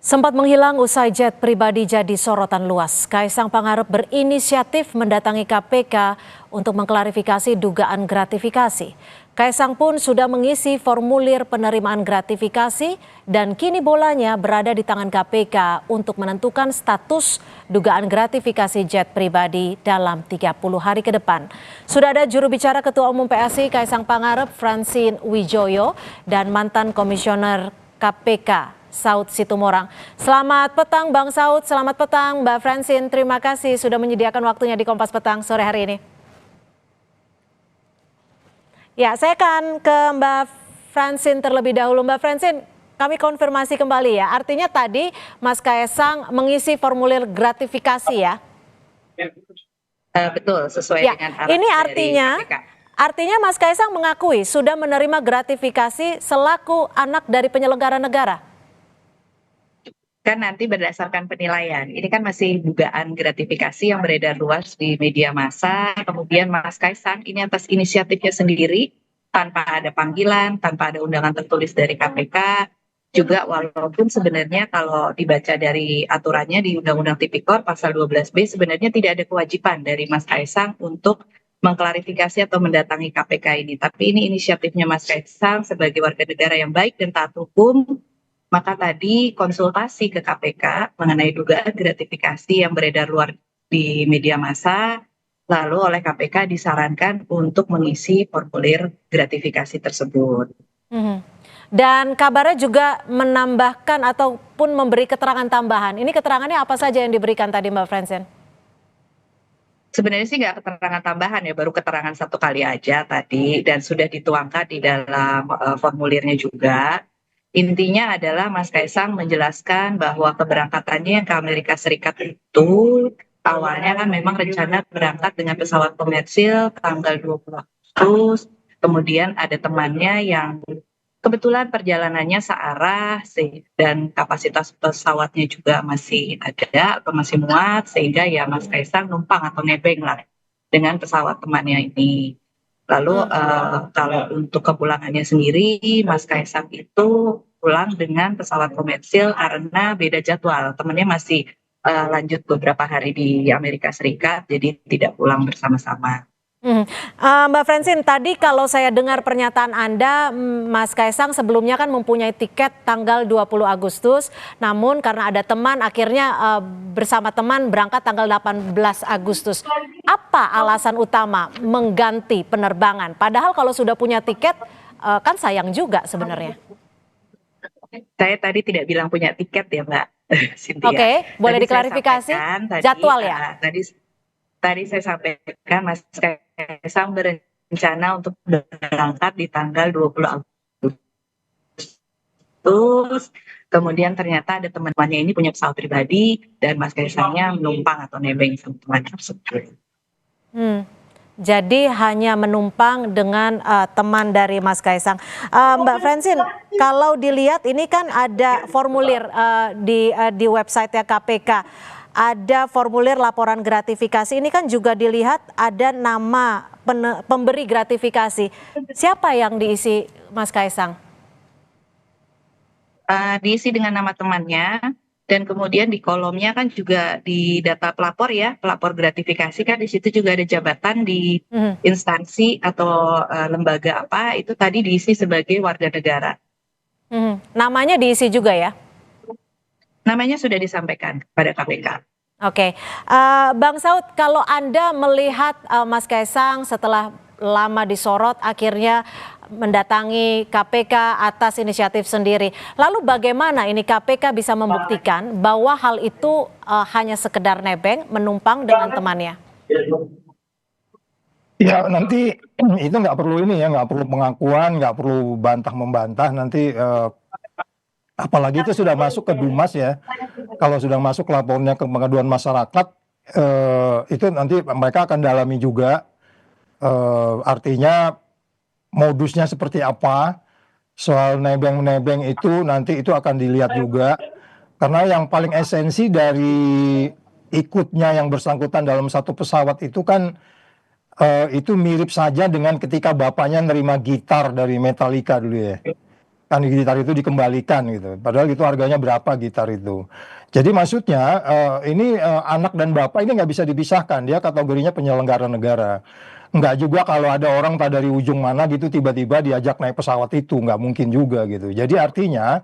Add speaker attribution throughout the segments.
Speaker 1: Sempat menghilang usai jet pribadi jadi sorotan luas. Kaisang Pangarep berinisiatif mendatangi KPK untuk mengklarifikasi dugaan gratifikasi. Kaisang pun sudah mengisi formulir penerimaan gratifikasi dan kini bolanya berada di tangan KPK untuk menentukan status dugaan gratifikasi jet pribadi dalam 30 hari ke depan. Sudah ada juru bicara Ketua Umum PSI Kaisang Pangarep, Francine Wijaya, dan mantan Komisioner KPK Saud Situmorang. Selamat petang Bang Saud, selamat petang Mbak Francine. Terima kasih sudah menyediakan waktunya di Kompas Petang sore hari ini. Ya, saya akan ke Mbak Francine terlebih dahulu. Mbak Francine, kami konfirmasi kembali ya. Artinya tadi Mas Kaisang mengisi formulir gratifikasi ya?
Speaker 2: Betul, sesuai
Speaker 1: ya,
Speaker 2: dengan arahan
Speaker 1: ini artinya Mas Kaisang mengakui sudah menerima gratifikasi selaku anak dari penyelenggara negara?
Speaker 2: Kan nanti berdasarkan penilaian. Ini kan masih dugaan gratifikasi yang beredar luas di media massa. Kemudian Mas Kaisang ini atas inisiatifnya sendiri, tanpa ada panggilan, tanpa ada undangan tertulis dari KPK. Juga walaupun sebenarnya kalau dibaca dari aturannya di Undang-Undang Tipikor pasal 12B sebenarnya tidak ada kewajiban dari Mas Kaisang untuk mengklarifikasi atau mendatangi KPK ini. Tapi ini inisiatifnya Mas Kaisang sebagai warga negara yang baik dan taat hukum. Maka tadi konsultasi ke KPK mengenai dugaan gratifikasi yang beredar luar di media massa, lalu oleh KPK disarankan untuk mengisi formulir gratifikasi tersebut.
Speaker 1: Dan kabarnya juga menambahkan ataupun memberi keterangan tambahan. Ini keterangannya apa saja yang diberikan tadi Mbak Francine?
Speaker 2: Sebenarnya sih nggak keterangan tambahan ya, baru keterangan satu kali aja tadi dan sudah dituangkan di dalam formulirnya juga. Intinya adalah Mas Kaisang menjelaskan bahwa keberangkatannya ke Amerika Serikat itu awalnya kan memang rencana berangkat dengan pesawat komersil tanggal 20 Agustus. Kemudian ada temannya yang kebetulan perjalanannya searah dan kapasitas pesawatnya juga masih ada atau masih muat sehingga ya Mas Kaisang numpang atau nebeng lah dengan pesawat temannya ini. Lalu kalau untuk kepulangannya sendiri, Mas Kaisang itu pulang dengan pesawat komersil karena beda jadwal. Temannya masih lanjut beberapa hari di Amerika Serikat, jadi tidak pulang bersama-sama.
Speaker 1: Mbak Francine, tadi kalau saya dengar pernyataan Anda, Mas Kaisang sebelumnya kan mempunyai tiket tanggal 20 Agustus, namun karena ada teman akhirnya bersama teman berangkat tanggal 18 Agustus. Apa alasan utama mengganti penerbangan? Padahal kalau sudah punya tiket kan sayang juga sebenarnya.
Speaker 2: Saya tadi tidak bilang punya tiket ya Mbak Cynthia.
Speaker 1: Oke, boleh diklarifikasi jadwal ya?
Speaker 2: Tadi saya sampaikan Mas Kaisang berencana untuk berangkat di tanggal 20 Agustus. Kemudian ternyata ada teman-temannya ini punya pesawat pribadi dan Mas Kaisangnya menumpang atau nebeng sama teman tersebut.
Speaker 1: Jadi hanya menumpang dengan teman dari Mas Kaisang. Mbak Francine, kalau dilihat ini kan ada formulir di website-nya KPK. Ada formulir laporan gratifikasi, ini kan juga dilihat ada nama pemberi gratifikasi. Siapa yang diisi Mas Kaisang?
Speaker 2: Diisi dengan nama temannya dan kemudian di kolomnya kan juga di data pelapor ya, pelapor gratifikasi kan di situ juga ada jabatan di instansi atau lembaga apa, itu tadi diisi sebagai warga negara.
Speaker 1: Namanya diisi juga ya?
Speaker 2: Namanya sudah disampaikan kepada KPK.
Speaker 1: Oke, Bang Saud, kalau Anda melihat Mas Kaisang setelah lama disorot akhirnya mendatangi KPK atas inisiatif sendiri. Lalu bagaimana ini KPK bisa membuktikan bahwa hal itu hanya sekedar nebeng, menumpang dengan temannya?
Speaker 3: Ya nanti itu nggak perlu ini ya, nggak perlu pengakuan, nggak perlu bantah-membantah nanti. Apalagi itu sudah masuk ke Dumas ya, kalau sudah masuk lapornya ke pengaduan masyarakat, itu nanti mereka akan dalami juga, artinya modusnya seperti apa, soal nebeng-nebeng itu nanti itu akan dilihat juga, karena yang paling esensi dari ikutnya yang bersangkutan dalam satu pesawat itu kan, itu mirip saja dengan ketika bapaknya nerima gitar dari Metallica dulu ya. kan gitar itu dikembalikan gitu. Padahal itu harganya berapa gitar itu. Jadi maksudnya ini anak dan bapak ini nggak bisa dipisahkan. Dia kategorinya penyelenggara negara. Nggak juga kalau ada orang tak dari ujung mana gitu tiba-tiba diajak naik pesawat itu, nggak mungkin juga gitu. Jadi artinya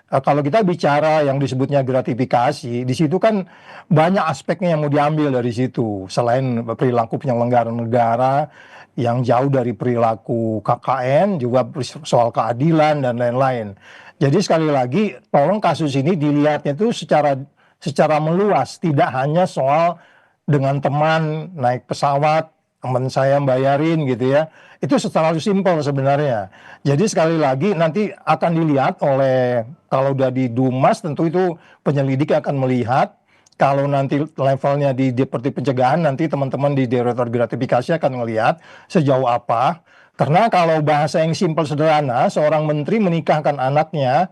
Speaker 3: kalau kita bicara yang disebutnya gratifikasi, di situ kan banyak aspeknya yang mau diambil dari situ. Selain perilaku penyelenggara negara yang jauh dari perilaku KKN, juga soal keadilan dan lain-lain. Jadi sekali lagi, tolong kasus ini dilihatnya itu secara meluas, tidak hanya soal dengan teman naik pesawat, teman saya bayarin gitu ya. Itu terlalu simpel sebenarnya. Jadi sekali lagi nanti akan dilihat oleh, kalau udah di Dumas tentu itu penyelidik akan melihat. Kalau nanti levelnya di Deputi Pencegahan, nanti teman-teman di Direktorat Gratifikasi akan melihat sejauh apa. Karena kalau bahasa yang simpel sederhana, seorang menteri menikahkan anaknya,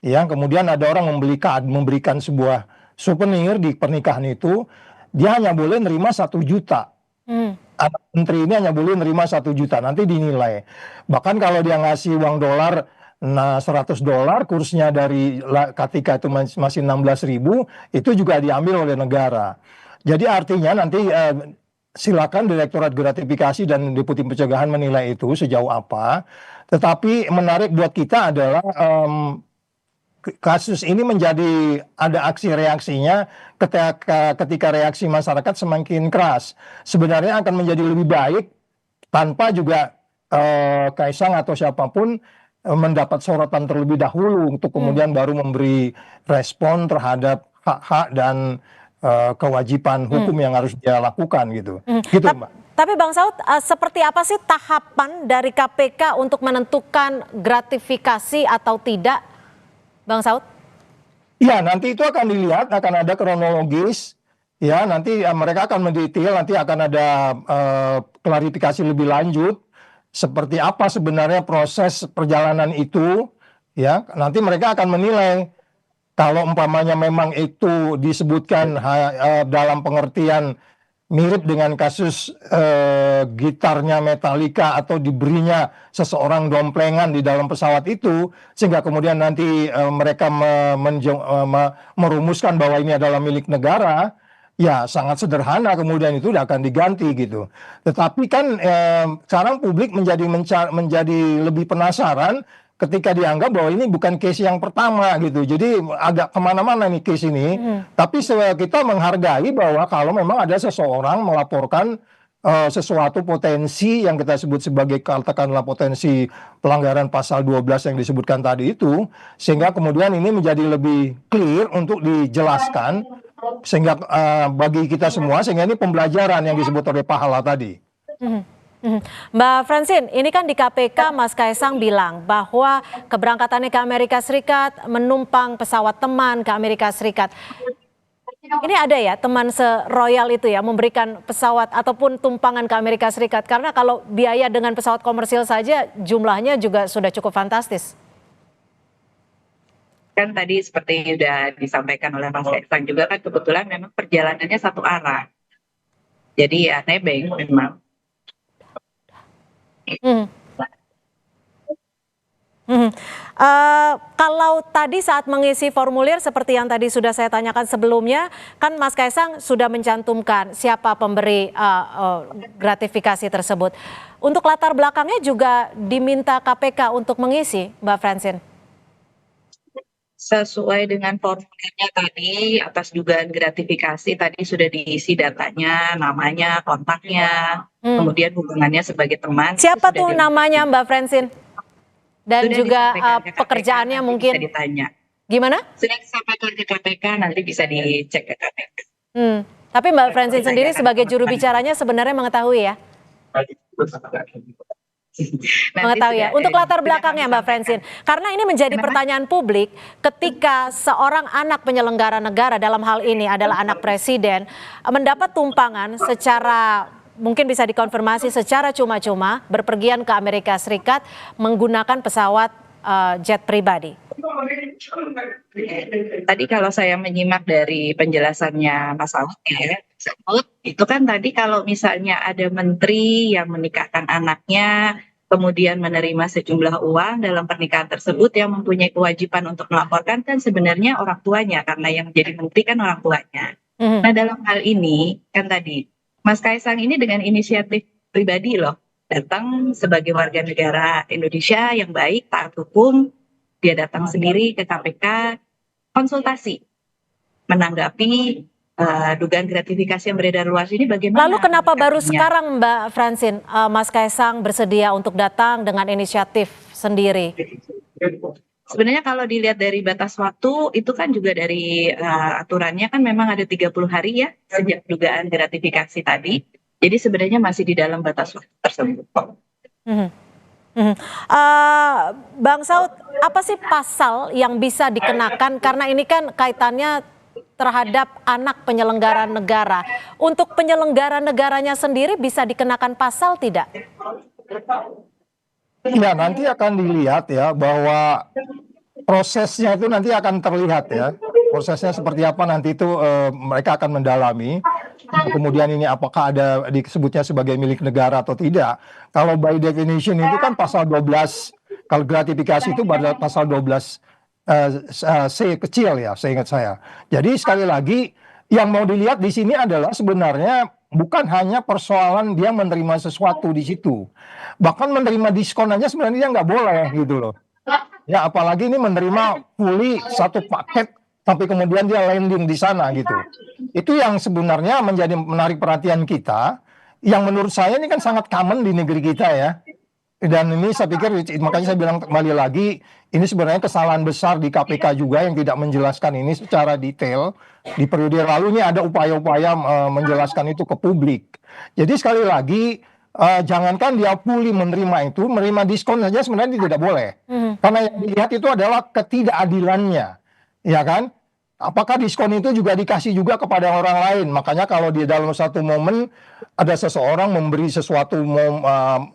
Speaker 3: ya kemudian ada orang memberikan sebuah souvenir di pernikahan itu, dia hanya boleh nerima 1 juta. Anak menteri ini hanya boleh nerima 1 juta, nanti dinilai. Bahkan kalau dia ngasih uang dolar, nah $100, kursnya dari ketika itu masih 16.000, itu juga diambil oleh negara. Jadi artinya nanti silakan Direktorat Gratifikasi dan Deputi Pencegahan menilai itu sejauh apa. Tetapi menarik buat kita adalah kasus ini menjadi ada aksi reaksinya ketika reaksi masyarakat semakin keras. Sebenarnya akan menjadi lebih baik tanpa juga Kaisang atau siapapun mendapat sorotan terlebih dahulu untuk kemudian baru memberi respon terhadap hak-hak dan kewajiban hukum yang harus dia lakukan gitu. Gitu, Mbak.
Speaker 1: Tapi Bang Saud, seperti apa sih tahapan dari KPK untuk menentukan gratifikasi atau tidak, Bang Saud?
Speaker 3: Ya, nanti itu akan dilihat, akan ada kronologis. Ya, nanti mereka akan mendetail, nanti akan ada klarifikasi lebih lanjut seperti apa sebenarnya proses perjalanan itu. Ya, nanti mereka akan menilai kalau umpamanya memang itu disebutkan dalam pengertian mirip dengan kasus gitarnya Metallica atau diberinya seseorang domplengan di dalam pesawat itu, sehingga kemudian nanti mereka merumuskan bahwa ini adalah milik negara, ya sangat sederhana kemudian itu akan diganti gitu. Tetapi kan sekarang publik menjadi lebih penasaran ketika dianggap bahwa ini bukan case yang pertama gitu. Jadi agak kemana-mana nih case ini. Tapi kita menghargai bahwa kalau memang ada seseorang melaporkan sesuatu potensi yang kita sebut sebagai katakanlah potensi pelanggaran pasal 12 yang disebutkan tadi itu, sehingga kemudian ini menjadi lebih clear untuk dijelaskan, sehingga bagi kita semua, sehingga ini pembelajaran yang disebut oleh Pak Hala tadi.
Speaker 1: Mbak Francine, ini kan di KPK Mas Kaisang bilang bahwa keberangkatannya ke Amerika Serikat menumpang pesawat teman ke Amerika Serikat. Ini ada ya teman seroyal itu ya memberikan pesawat ataupun tumpangan ke Amerika Serikat, karena kalau biaya dengan pesawat komersil saja jumlahnya juga sudah cukup fantastis.
Speaker 2: Kan tadi seperti sudah disampaikan oleh Mas Kaisang juga kan kebetulan memang perjalanannya satu arah. Jadi ya nebeng memang.
Speaker 1: Kalau tadi saat mengisi formulir seperti yang tadi sudah saya tanyakan sebelumnya, kan Mas Kaisang sudah mencantumkan siapa pemberi gratifikasi tersebut. Untuk latar belakangnya juga diminta KPK untuk mengisi, Mbak Francine?
Speaker 2: Sesuai dengan formulirnya tadi, atas dugaan gratifikasi tadi sudah diisi datanya, namanya, kontaknya, kemudian hubungannya sebagai teman.
Speaker 1: Siapa tuh namanya Mbak Francine? Dan
Speaker 2: Sudah
Speaker 1: juga
Speaker 2: disampaikan ke
Speaker 1: pekerjaannya
Speaker 2: KPK,
Speaker 1: mungkin?
Speaker 2: bisa ditanya.
Speaker 1: Gimana?
Speaker 2: Sudah disampaikan ke KPK, nanti bisa dicek ke KPK.
Speaker 1: Tapi Mbak Francine sendiri sebagai juru bicaranya sebenarnya mengetahui ya? Mengetahui ya. Untuk latar belakangnya Mbak Francine, karena ini menjadi pertanyaan publik ketika seorang anak penyelenggara negara, dalam hal ini adalah anak presiden, mendapat tumpangan secara mungkin bisa dikonfirmasi secara cuma-cuma berpergian ke Amerika Serikat menggunakan pesawat jet pribadi.
Speaker 2: Tadi kalau saya menyimak dari penjelasannya Mas Saud ya, itu kan tadi kalau misalnya ada menteri yang menikahkan anaknya kemudian menerima sejumlah uang dalam pernikahan tersebut, yang mempunyai kewajiban untuk melaporkan kan sebenarnya orang tuanya, karena yang menjadi menteri kan orang tuanya. Nah, dalam hal ini kan tadi Mas Kaisang ini dengan inisiatif pribadi loh, datang sebagai warga negara Indonesia yang baik, taat hukum, dia datang sendiri ke KPK konsultasi menanggapi dugaan gratifikasi yang beredar luas ini bagaimana.
Speaker 1: Lalu kenapa baru
Speaker 2: sikapnya?
Speaker 1: sekarang Mbak Francine Mas Kaisang bersedia untuk datang dengan inisiatif sendiri?
Speaker 2: Sebenarnya kalau dilihat dari batas waktu itu kan juga dari aturannya kan memang ada 30 hari ya sejak dugaan gratifikasi tadi. Jadi sebenarnya masih di dalam batas waktu tersebut.
Speaker 1: Mhm. Mhm. Bang Saud, apa sih pasal yang bisa dikenakan karena ini kan kaitannya terhadap anak penyelenggara negara. Untuk penyelenggara negaranya sendiri bisa dikenakan pasal tidak?
Speaker 3: Ya, nanti akan dilihat ya bahwa prosesnya itu nanti akan terlihat ya. Prosesnya seperti apa nanti itu mereka akan mendalami. Kemudian ini apakah ada disebutnya sebagai milik negara atau tidak. Kalau by definition itu kan pasal 12, kalau gratifikasi itu pada pasal 12 C kecil ya, seingat saya. Jadi sekali lagi yang mau dilihat di sini adalah sebenarnya bukan hanya persoalan dia menerima sesuatu di situ. Bahkan menerima diskon aja sebenarnya nggak boleh gitu loh. Ya apalagi ini menerima fully satu paket tapi kemudian dia landing di sana gitu. Itu yang sebenarnya menjadi menarik perhatian kita. Yang menurut saya ini kan sangat common di negeri kita ya. Dan ini saya pikir makanya saya bilang kembali lagi ini sebenarnya kesalahan besar di KPK juga yang tidak menjelaskan ini secara detail. Di periode lalu ini ada upaya-upaya menjelaskan itu ke publik. Jadi sekali lagi jangankan dia fully menerima itu, menerima diskon saja sebenarnya tidak boleh. Karena yang dilihat itu adalah ketidakadilannya, ya kan? Apakah diskon itu juga dikasih juga kepada orang lain? Makanya kalau di dalam satu momen ada seseorang memberi sesuatu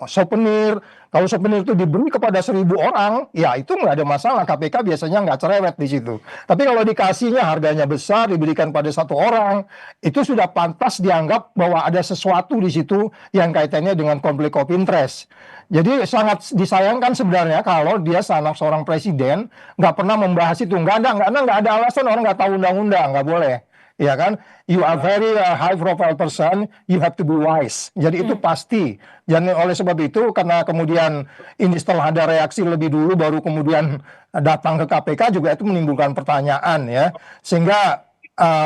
Speaker 3: souvenir, kalau souvenir itu diberi kepada 1.000 orang, ya itu nggak ada masalah. KPK biasanya nggak cerewet di situ. Tapi kalau dikasihnya harganya besar, diberikan pada satu orang, itu sudah pantas dianggap bahwa ada sesuatu di situ yang kaitannya dengan konflik of interest. Jadi sangat disayangkan sebenarnya kalau dia seorang presiden nggak pernah membahas itu. Nggak ada alasan, orang nggak tahu undang-undang, nggak boleh. Ya kan, you are very high profile person, you have to be wise. Jadi itu pasti. Dan oleh sebab itu, karena kemudian ini setelah ada reaksi lebih dulu, baru kemudian datang ke KPK juga itu menimbulkan pertanyaan ya. Sehingga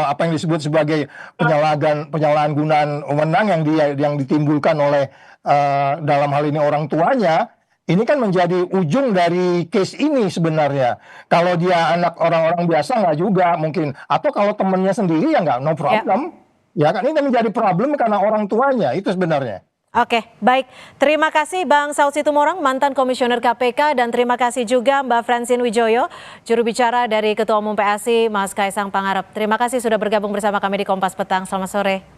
Speaker 3: apa yang disebut sebagai penyalahgunaan wewenang yang ditimbulkan oleh dalam hal ini orang tuanya, ini kan menjadi ujung dari case ini sebenarnya. Kalau dia anak orang-orang biasa nggak juga mungkin, atau kalau temennya sendiri ya nggak, no problem. Ya kan ini menjadi problem karena orang tuanya itu sebenarnya.
Speaker 1: Oke, baik. Terima kasih Bang Saud Situmorang, mantan Komisioner KPK, dan terima kasih juga Mbak Francine Wijoyo, juru bicara dari Ketua Umum PSI, Mas Kaisang Pangarep. Terima kasih sudah bergabung bersama kami di Kompas Petang. Selamat sore.